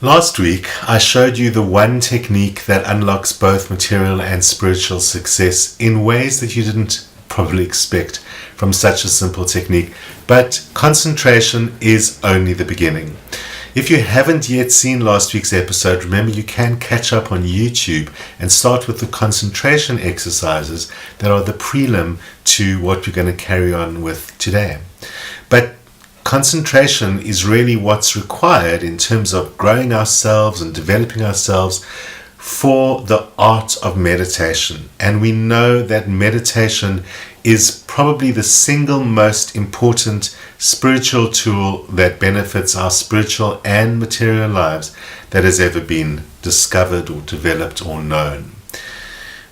Last week, I showed you the one technique that unlocks both material and spiritual success in ways that you didn't probably expect from such a simple technique. But concentration is only the beginning. If you haven't yet seen last week's episode, remember you can catch up on YouTube and start with the concentration exercises that are the prelim to what we're going to carry on with today. But concentration is really what's required in terms of growing ourselves and developing ourselves for the art of meditation. And we know that meditation is probably the single most important spiritual tool that benefits our spiritual and material lives that has ever been discovered or developed or known.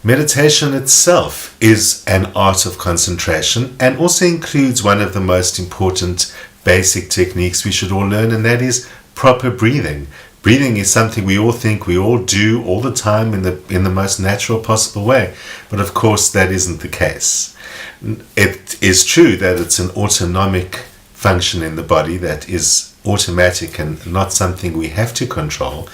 Meditation itself is an art of concentration and also includes one of the most important basic techniques we should all learn, and that is proper breathing. Breathing is something we all think we all do all the time in the most natural possible way, but of course that isn't the case. It is true that it's an autonomic function in the body that is automatic and not something we have to control,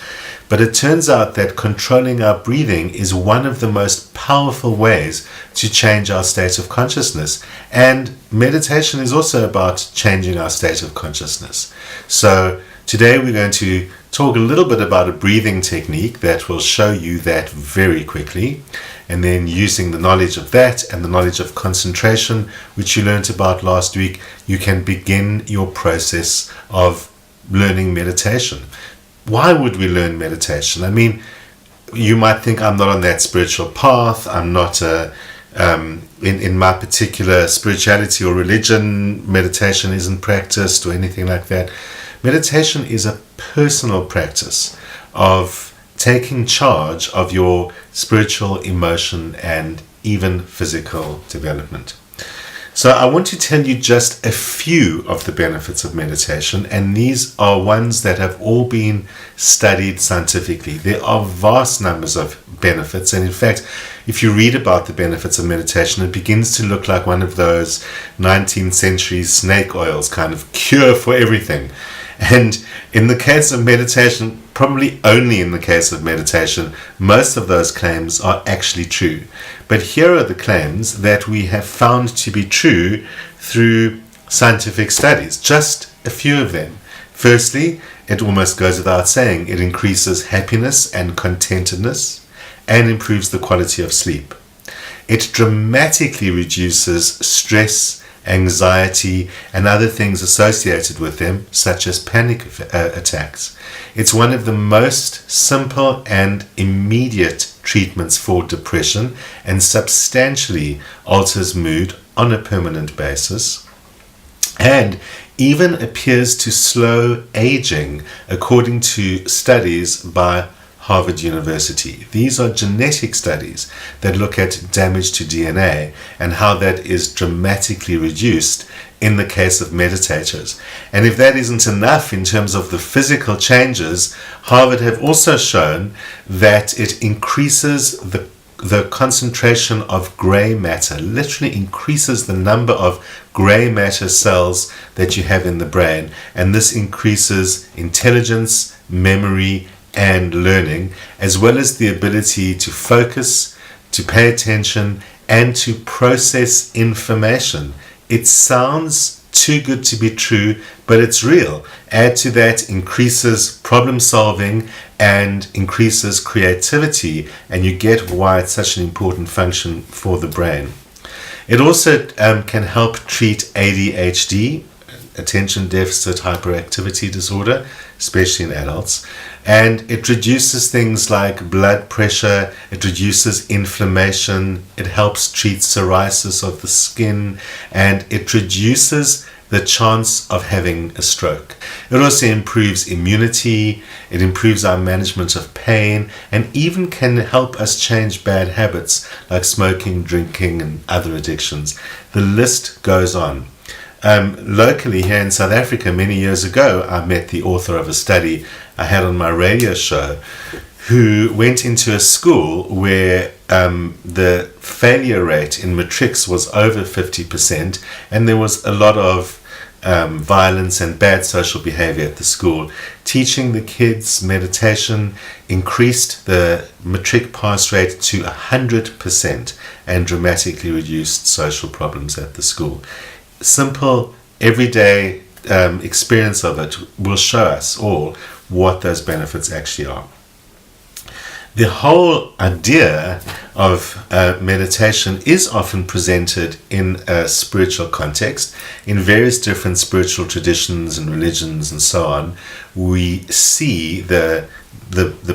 but it turns out that controlling our breathing is one of the most powerful ways to change our state of consciousness, and meditation is also about changing our state of consciousness. So today we're going to talk a little bit about a breathing technique that will show you that very quickly, and then using the knowledge of that and the knowledge of concentration, which you learned about last week, you can begin your process of learning meditation. Why would we learn meditation? I mean, you might think I'm not on that spiritual path, I'm not in my particular spirituality or religion, meditation isn't practiced or anything like that. Meditation is a personal practice of taking charge of your spiritual, emotion, and even physical development. So I want to tell you just a few of the benefits of meditation, and these are ones that have all been studied scientifically. There are vast numbers of benefits, and in fact, if you read about the benefits of meditation, it begins to look like one of those 19th century snake oils, kind of cure for everything. And in the case of meditation, probably only in the case of meditation, most of those claims are actually true. But here are the claims that we have found to be true through scientific studies, just a few of them. Firstly, it almost goes without saying, it increases happiness and contentedness and improves the quality of sleep. It dramatically reduces stress, anxiety, and other things associated with them, such as panic attacks. It's one of the most simple and immediate treatments for depression and substantially alters mood on a permanent basis, and even appears to slow aging, according to studies by Harvard University. These are genetic studies that look at damage to DNA and how that is dramatically reduced in the case of meditators. And if that isn't enough in terms of the physical changes, Harvard have also shown that it increases the concentration of gray matter, literally increases the number of gray matter cells that you have in the brain, and this increases intelligence, memory, and learning, as well as the ability to focus, to pay attention, and to process information. It sounds too good to be true, but it's real. Add to that, increases problem solving and increases creativity, and you get why it's such an important function for the brain. It also can help treat ADHD, attention deficit hyperactivity disorder, especially in adults, and it reduces things like blood pressure, it reduces inflammation, it helps treat psoriasis of the skin, and it reduces the chance of having a stroke. It also improves immunity, it improves our management of pain, and even can help us change bad habits like smoking, drinking, and other addictions. The list goes on. Locally here in South Africa, many years ago, I met the author of a study I had on my radio show, who went into a school where the failure rate in matrics was over 50%, and there was a lot of violence and bad social behavior at the school. Teaching the kids meditation increased the matric pass rate to 100% and dramatically reduced social problems at the school. Simple, everyday experience of it will show us all what those benefits actually are. The whole idea of meditation is often presented in a spiritual context. In various different spiritual traditions and religions and so on, we see the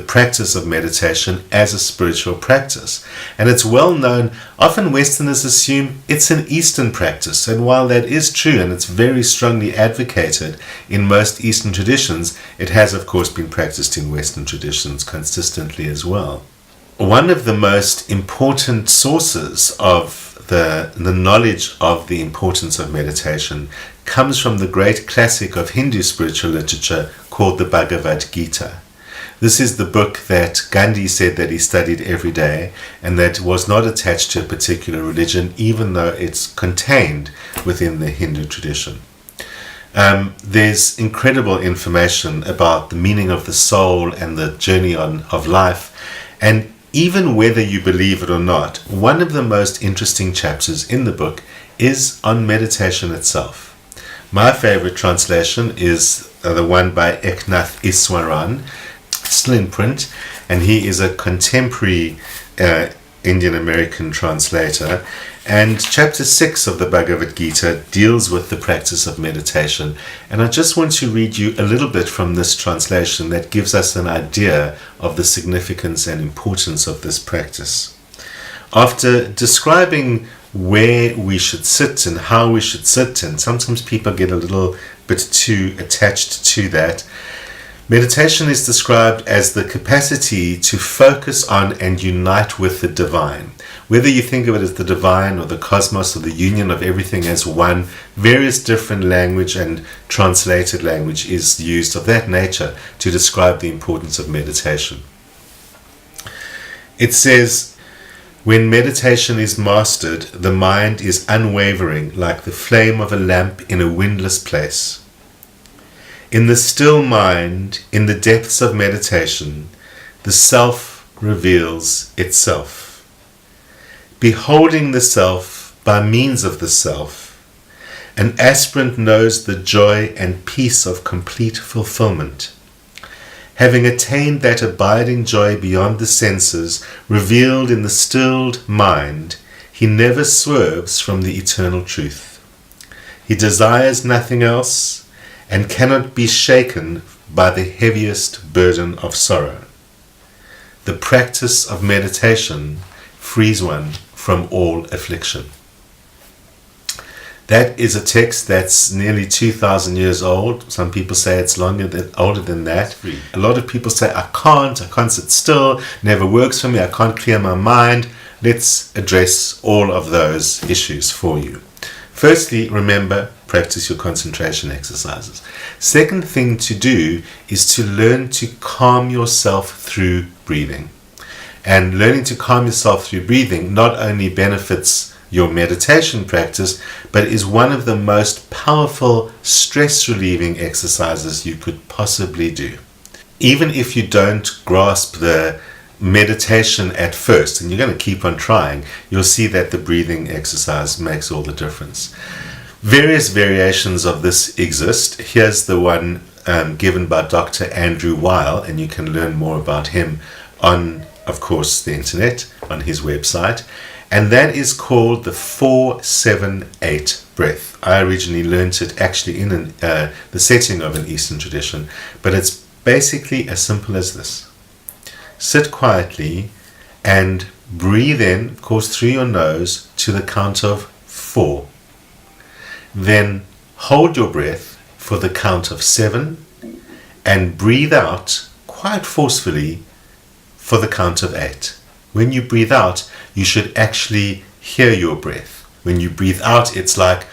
practice of meditation as a spiritual practice. And it's well known, often Westerners assume it's an Eastern practice. And while that is true and it's very strongly advocated in most Eastern traditions, it has of course been practiced in Western traditions consistently as well. One of the most important sources of the knowledge of the importance of meditation comes from the great classic of Hindu spiritual literature called the Bhagavad Gita. This is the book that Gandhi said that he studied every day, and that was not attached to a particular religion, even though it's contained within the Hindu tradition. There's incredible information about the meaning of the soul and the journey of life, and even whether you believe it or not, one of the most interesting chapters in the book is on meditation itself. My favorite translation is the one by Eknath Iswaran, still in print, and he is a contemporary Indian American translator. And chapter 6 of the Bhagavad Gita deals with the practice of meditation. And I just want to read you a little bit from this translation that gives us an idea of the significance and importance of this practice. After describing where we should sit and how we should sit, and sometimes people get a little bit too attached to that, meditation is described as the capacity to focus on and unite with the divine. Whether you think of it as the divine or the cosmos or the union of everything as one, various different language and translated language is used of that nature to describe the importance of meditation. It says, when meditation is mastered, the mind is unwavering like the flame of a lamp in a windless place. In the still mind, in the depths of meditation, the self reveals itself. Beholding the self by means of the self, an aspirant knows the joy and peace of complete fulfillment. Having attained that abiding joy beyond the senses, revealed in the stilled mind, he never swerves from the eternal truth. He desires nothing else, and cannot be shaken by the heaviest burden of sorrow. The practice of meditation frees one from all affliction. That is a text that's nearly 2,000 years old. Some people say it's older than that. A lot of people say, I can't sit still, never works for me, I can't clear my mind. Let's address all of those issues for you. Firstly, remember, practice your concentration exercises. Second thing to do is to learn to calm yourself through breathing. And learning to calm yourself through breathing not only benefits your meditation practice, but is one of the most powerful stress relieving exercises you could possibly do. Even if you don't grasp the meditation at first, and you're going to keep on trying, you'll see that the breathing exercise makes all the difference. Various variations of this exist. Here's the one given by Dr. Andrew Weil, and you can learn more about him on, of course, the internet, on his website. And that is called the 4-7-8 breath. I originally learned it actually in the setting of an Eastern tradition, but it's basically as simple as this. Sit quietly and breathe in, of course, through your nose to the count of 4. Then hold your breath for the count of 7 and breathe out quite forcefully for the count of 8. When you breathe out, you should actually hear your breath. When you breathe out, it's like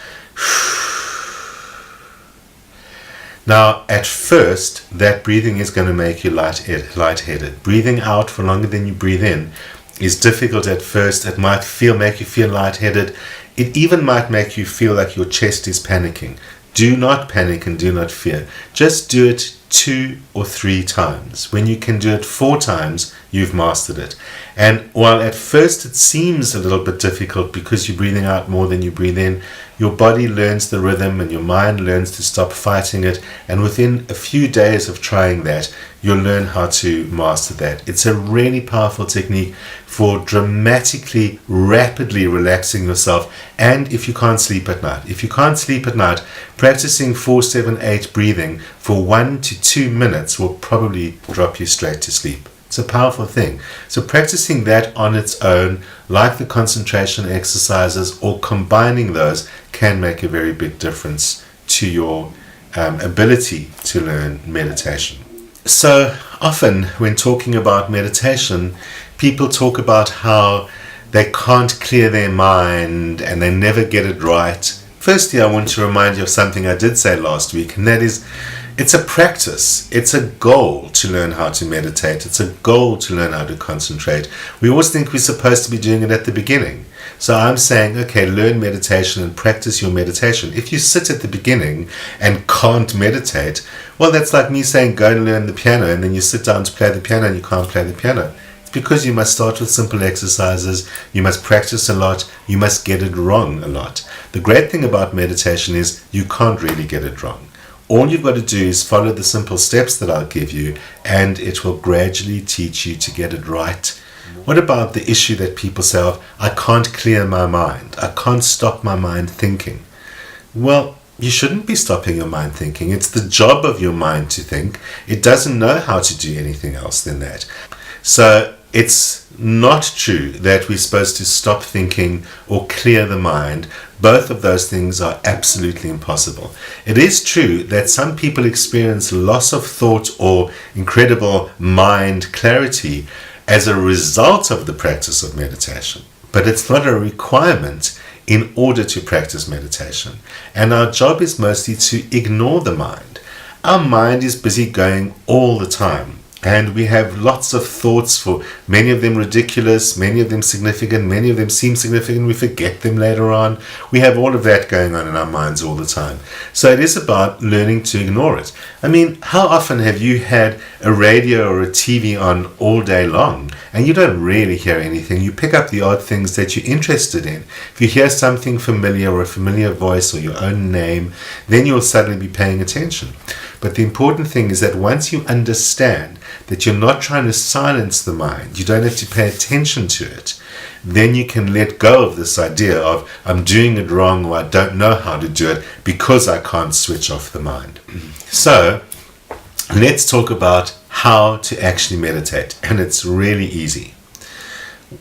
Now, at first, that breathing is going to make you lightheaded. Breathing out for longer than you breathe in is difficult at first. It might make you feel lightheaded. It even might make you feel like your chest is panicking. Do not panic and do not fear. Just do it 2 or 3 times. When you can do it 4 times, you've mastered it. And while at first it seems a little bit difficult because you're breathing out more than you breathe in, your body learns the rhythm and your mind learns to stop fighting it. And within a few days of trying that, you'll learn how to master that. It's a really powerful technique for dramatically, rapidly relaxing yourself. And if you can't sleep at night, practicing 4-7-8 breathing for 1 to 2 minutes will probably drop you straight to sleep. It's a powerful thing. So practicing that on its own, like the concentration exercises, or combining those, can make a very big difference to your ability to learn meditation. So often when talking about meditation, people talk about how they can't clear their mind and they never get it right. Firstly, I want to remind you of something I did say last week, and that is, it's a practice. It's a goal to learn how to meditate. It's a goal to learn how to concentrate. We always think we're supposed to be doing it at the beginning. So I'm saying, okay, learn meditation and practice your meditation. If you sit at the beginning and can't meditate, well, that's like me saying, go and learn the piano, and then you sit down to play the piano and you can't play the piano. It's because you must start with simple exercises. You must practice a lot. You must get it wrong a lot. The great thing about meditation is you can't really get it wrong. All you've got to do is follow the simple steps that I'll give you, and it will gradually teach you to get it right. What about the issue that people say, oh, I can't clear my mind. I can't stop my mind thinking. Well, you shouldn't be stopping your mind thinking. It's the job of your mind to think. It doesn't know how to do anything else than that. So it's not true that we're supposed to stop thinking or clear the mind. Both of those things are absolutely impossible. It is true that some people experience loss of thought or incredible mind clarity as a result of the practice of meditation. But it's not a requirement in order to practice meditation. And our job is mostly to ignore the mind. Our mind is busy going all the time. And we have lots of thoughts, for many of them ridiculous, many of them significant, many of them seem significant, we forget them later on. We have all of that going on in our minds all the time. So it is about learning to ignore it. I mean, how often have you had a radio or a TV on all day long and you don't really hear anything? You pick up the odd things that you're interested in. If you hear something familiar or a familiar voice or your own name, then you'll suddenly be paying attention. But the important thing is that once you understand that you're not trying to silence the mind, you don't have to pay attention to it, then you can let go of this idea of I'm doing it wrong or I don't know how to do it because I can't switch off the mind. So let's talk about how to actually meditate, and it's really easy.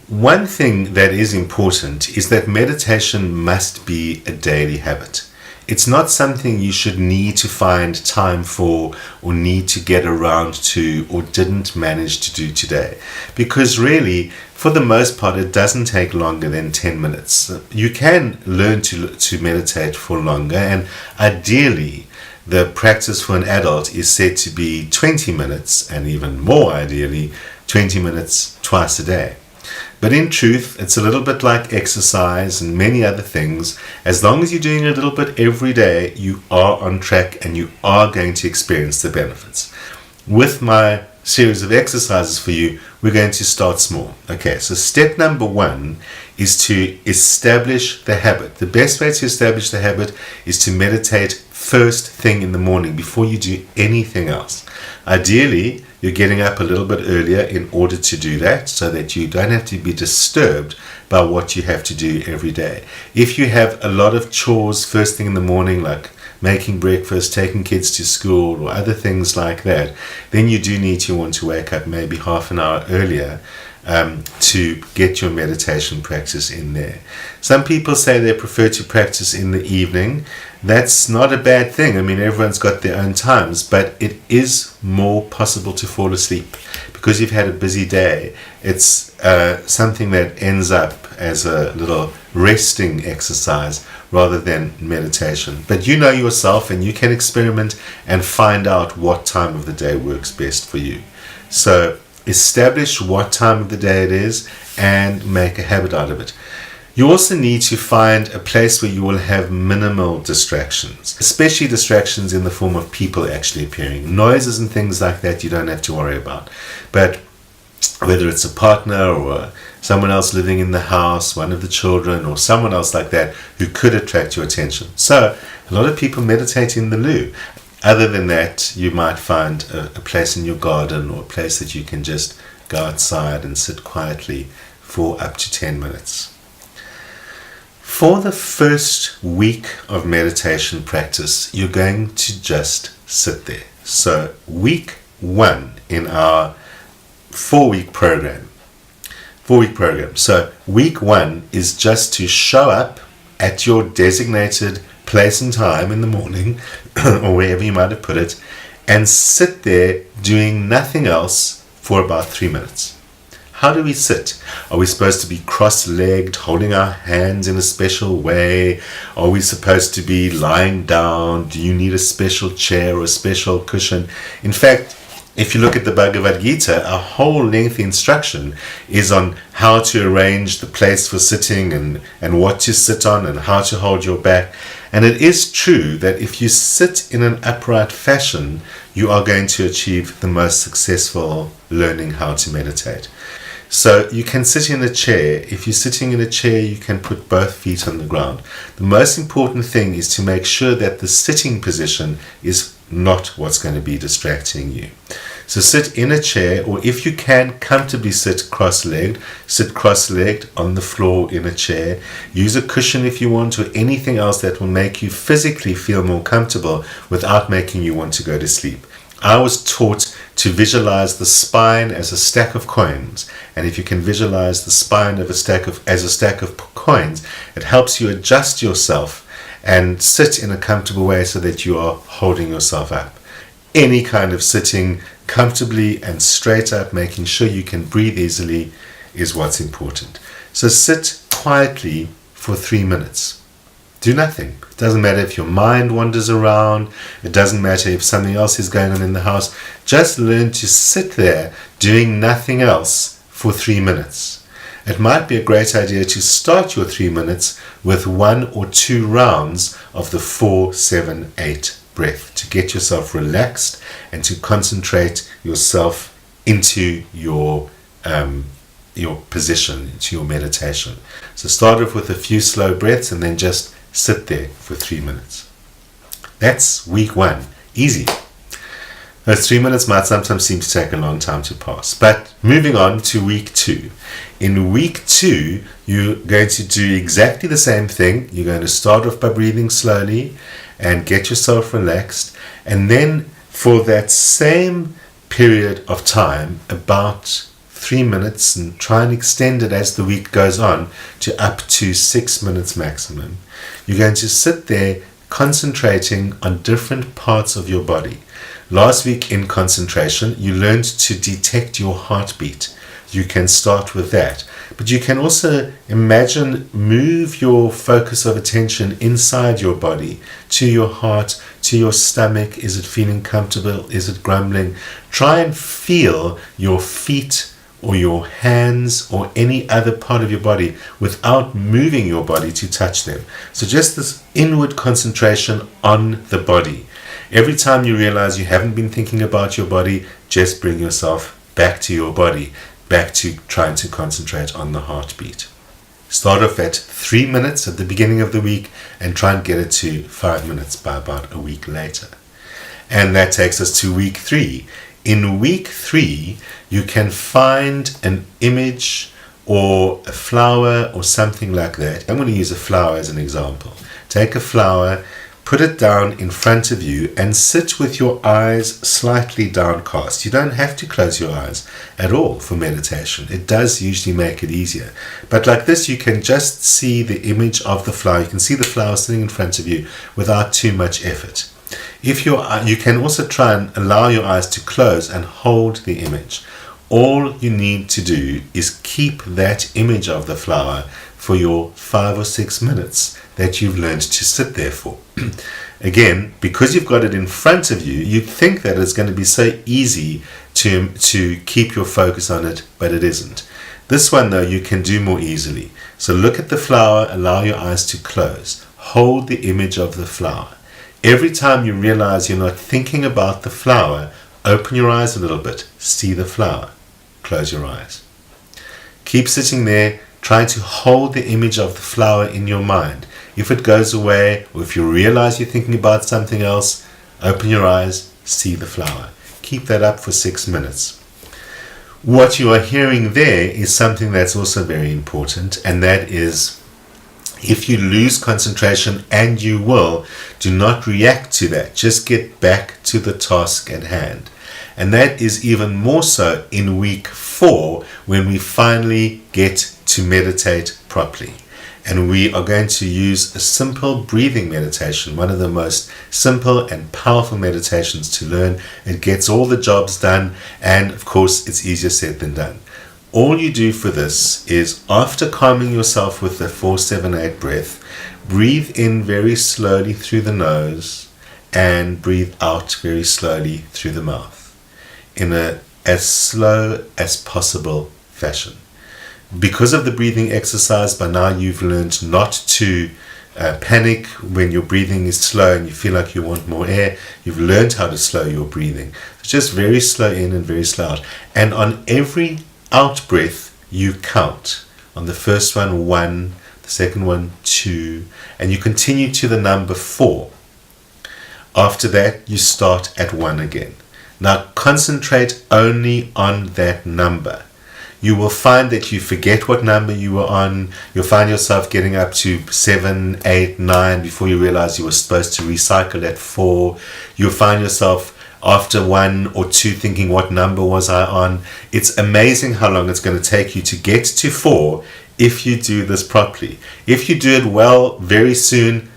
One thing that is important is that meditation must be a daily habit. It's not something you should need to find time for or need to get around to or didn't manage to do today. Because really, for the most part, it doesn't take longer than 10 minutes. You can learn to meditate for longer, and ideally, the practice for an adult is said to be 20 minutes, and even more ideally, 20 minutes twice a day. But in truth, it's a little bit like exercise and many other things. As long as you're doing a little bit every day, you are on track and you are going to experience the benefits. With my series of exercises for you, we're going to start small. Okay, so step number 1 is to establish the habit. The best way to establish the habit is to meditate first thing in the morning before you do anything else. Ideally, you're getting up a little bit earlier in order to do that so that you don't have to be disturbed by what you have to do every day. If you have a lot of chores first thing in the morning, like making breakfast, taking kids to school, or other things like that, then you do need to want to wake up maybe half an hour earlier to get your meditation practice in there. Some people say they prefer to practice in the evening. That's not a bad thing. I mean, everyone's got their own times, but it is more possible to fall asleep because you've had a busy day. It's something that ends up as a little resting exercise rather than meditation. But you know yourself, and you can experiment and find out what time of the day works best for you. So establish what time of the day it is and make a habit out of it. You also need to find a place where you will have minimal distractions, especially distractions in the form of people actually appearing. Noises and things like that you don't have to worry about. But whether it's a partner or someone else living in the house, one of the children, or someone else like that who could attract your attention. So a lot of people meditate in the loo. Other than that, you might find a place in your garden or a place that you can just go outside and sit quietly for up to 10 minutes. For the first week of meditation practice, you're going to just sit there. So week 1 in our 4-week program. So week 1 is just to show up at your designated place and time in the morning or wherever you might have put it, and sit there doing nothing else for about 3 minutes. How do we sit? Are we supposed to be cross-legged, holding our hands in a special way? Are we supposed to be lying down? Do you need a special chair or a special cushion? In fact, if you look at the Bhagavad Gita, a whole lengthy instruction is on how to arrange the place for sitting and what to sit on and how to hold your back. And it is true that if you sit in an upright fashion, you are going to achieve the most successful learning how to meditate. So you can sit in a chair. If you're sitting in a chair, you can put both feet on the ground. The most important thing is to make sure that the sitting position is not what's going to be distracting you. So sit in a chair, or if you can comfortably sit cross-legged on the floor in a chair. Use a cushion if you want, or anything else that will make you physically feel more comfortable without making you want to go to sleep. I was taught to visualize the spine as a stack of coins, and if you can visualize the spine of as a stack of coins, it helps you adjust yourself and sit in a comfortable way so that you are holding yourself up. Any kind of sitting comfortably and straight up, making sure you can breathe easily, is what's important. So sit quietly for 3 minutes. Do nothing. It doesn't matter if your mind wanders around. It doesn't matter if something else is going on in the house. Just learn to sit there doing nothing else for 3 minutes. It might be a great idea to start your 3 minutes with 1 or 2 rounds of the 4-7-8 breath to get yourself relaxed and to concentrate yourself into your position, into your meditation. So start off with a few slow breaths and then just sit there for 3 minutes. That's week 1. Easy. Those 3 minutes might sometimes seem to take a long time to pass. But moving on to week 2. In week 2, you're going to do exactly the same thing. You're going to start off by breathing slowly and get yourself relaxed. And then for that same period of time, about 3 minutes, and try and extend it as the week goes on to up to 6 minutes maximum. You're going to sit there concentrating on different parts of your body. Last week in concentration, you learned to detect your heartbeat. You can start with that. But you can also move your focus of attention inside your body, to your heart, to your stomach. Is it feeling comfortable? Is it grumbling? Try and feel your feet or your hands or any other part of your body without moving your body to touch them. So just this inward concentration on the body. Every time you realize you haven't been thinking about your body, just bring yourself back to your body, back to trying to concentrate on the heartbeat. Start off at 3 minutes at the beginning of the week and try and get it to 5 minutes by about a week later. And that takes us to week 3. In week 3, you can find an image or a flower or something like that. I'm going to use a flower as an example. Take a flower, put it down in front of you and sit with your eyes slightly downcast. You don't have to close your eyes at all for meditation. It does usually make it easier. But like this, you can just see the image of the flower. You can see the flower sitting in front of you without too much effort. You can also try and allow your eyes to close and hold the image. All you need to do is keep that image of the flower for your 5 or 6 minutes that you've learned to sit there for. Again, because you've got it in front of you, you'd think that it's going to be so easy to keep your focus on it, but it isn't. This one though, you can do more easily. So look at the flower, allow your eyes to close. Hold the image of the flower. Every time you realize you're not thinking about the flower, open your eyes a little bit, see the flower, close your eyes. Keep sitting there, trying to hold the image of the flower in your mind. If it goes away, or if you realize you're thinking about something else, open your eyes, see the flower. Keep that up for 6 minutes. What you are hearing there is something that's also very important, and that is, if you lose concentration, and you will, do not react to that. Just get back to the task at hand. And that is even more so in week 4, when we finally get to meditate properly. And we are going to use a simple breathing meditation, one of the most simple and powerful meditations to learn. It gets all the jobs done, and of course it's easier said than done. All you do for this is, after calming yourself with the 4-7-8 breath, breathe in very slowly through the nose and breathe out very slowly through the mouth in a as slow as possible fashion. Because of the breathing exercise, by now you've learned not to panic when your breathing is slow and you feel like you want more air. You've learned how to slow your breathing. It's just very slow in and very slow out. And on every out breath, you count. On the first one, 1, the second one, 2, and you continue to the number 4. After that, you start at 1 again. Now concentrate only on that number. You will find that you forget what number you were on. You'll find yourself getting up to 7, 8, 9 before you realize you were supposed to recycle at 4. You'll find yourself after 1 or 2 thinking, what number was I on? It's amazing how long it's going to take you to get to 4 if you do this properly. If you do it well very soon,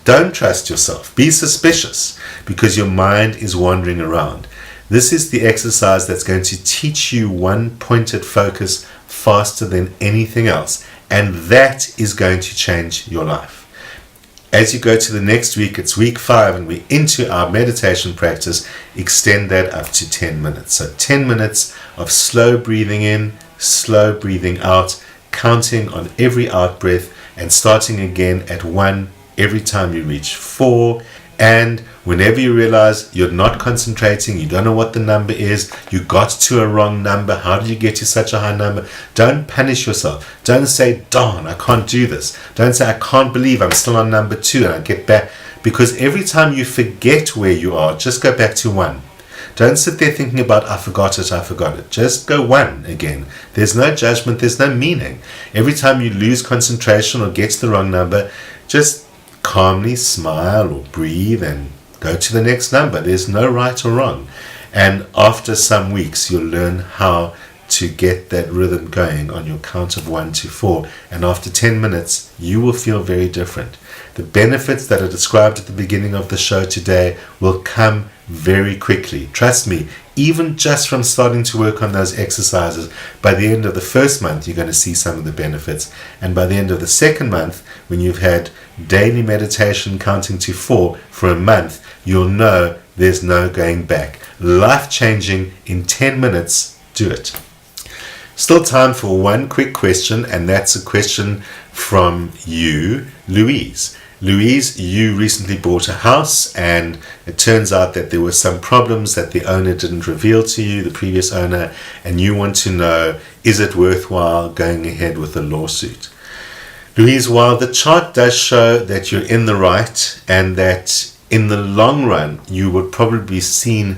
don't trust yourself. Be suspicious, because your mind is wandering around. This is the exercise that's going to teach you one pointed focus faster than anything else. And that is going to change your life. As you go to the next week, it's week 5 and we're into our meditation practice. Extend that up to 10 minutes. So 10 minutes of slow breathing in, slow breathing out, counting on every out breath and starting again at 1 every time you reach 4. And whenever you realize you're not concentrating, you don't know what the number is, you got to a wrong number, how did you get to such a high number? Don't punish yourself. Don't say, darn, I can't do this. Don't say, I can't believe I'm still on number 2 and I get back. Because every time you forget where you are, just go back to 1. Don't sit there thinking about, I forgot it. Just go 1 again. There's no judgment, there's no meaning. Every time you lose concentration or get to the wrong number, just calmly smile or breathe and go to the next number. There's no right or wrong. And after some weeks, you'll learn how to get that rhythm going on your count of 1 to 4. And after 10 minutes, you will feel very different. The benefits that are described at the beginning of the show today will come very quickly. Trust me, even just from starting to work on those exercises, by the end of the first month, you're going to see some of the benefits. And by the end of the second month, when you've had daily meditation counting to 4 for a month, you'll know there's no going back. Life-changing in 10 minutes. Do it. Still time for one quick question, and that's a question from you, Louise. Louise, you recently bought a house, and it turns out that there were some problems that the owner didn't reveal to you, the previous owner, and you want to know, is it worthwhile going ahead with a lawsuit? Louise, while the chart does show that you're in the right and that in the long run you would probably be seen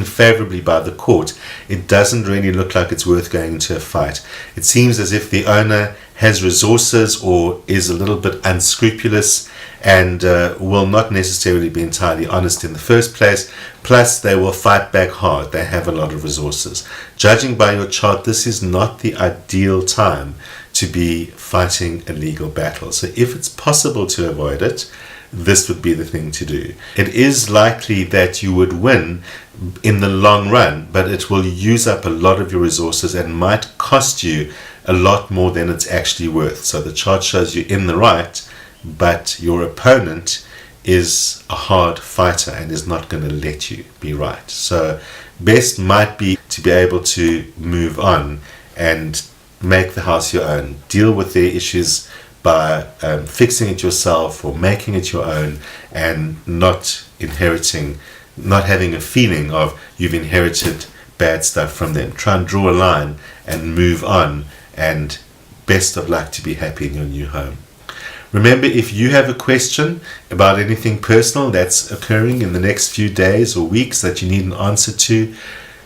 favorably by the court, it doesn't really look like it's worth going into a fight. It seems as if the owner has resources or is a little bit unscrupulous and will not necessarily be entirely honest in the first place. Plus, they will fight back hard. They have a lot of resources. Judging by your chart, this is not the ideal time to be fighting a legal battle. So if it's possible to avoid it, this would be the thing to do. It is likely that you would win in the long run, but it will use up a lot of your resources and might cost you a lot more than it's actually worth. So the chart shows you in the right, but your opponent is a hard fighter and is not going to let you be right. So best might be to be able to move on and make the house your own. Deal with their issues by fixing it yourself or making it your own, and not having a feeling of you've inherited bad stuff from them. Try and draw a line and move on, and best of luck to be happy in your new home. Remember, if you have a question about anything personal that's occurring in the next few days or weeks that you need an answer to,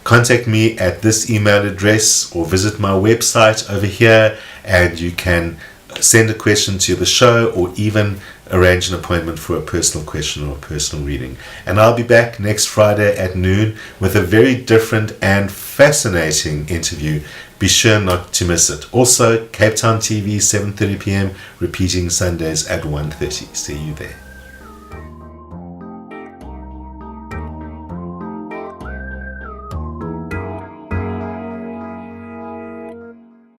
contact me at this email address or visit my website over here, and you can send a question to the show or even arrange an appointment for a personal question or a personal reading. And I'll be back next Friday at noon with a very different and fascinating interview. Be sure not to miss it. Also, Cape Town TV, 7:30 p.m, repeating Sundays at 1:30. See you there.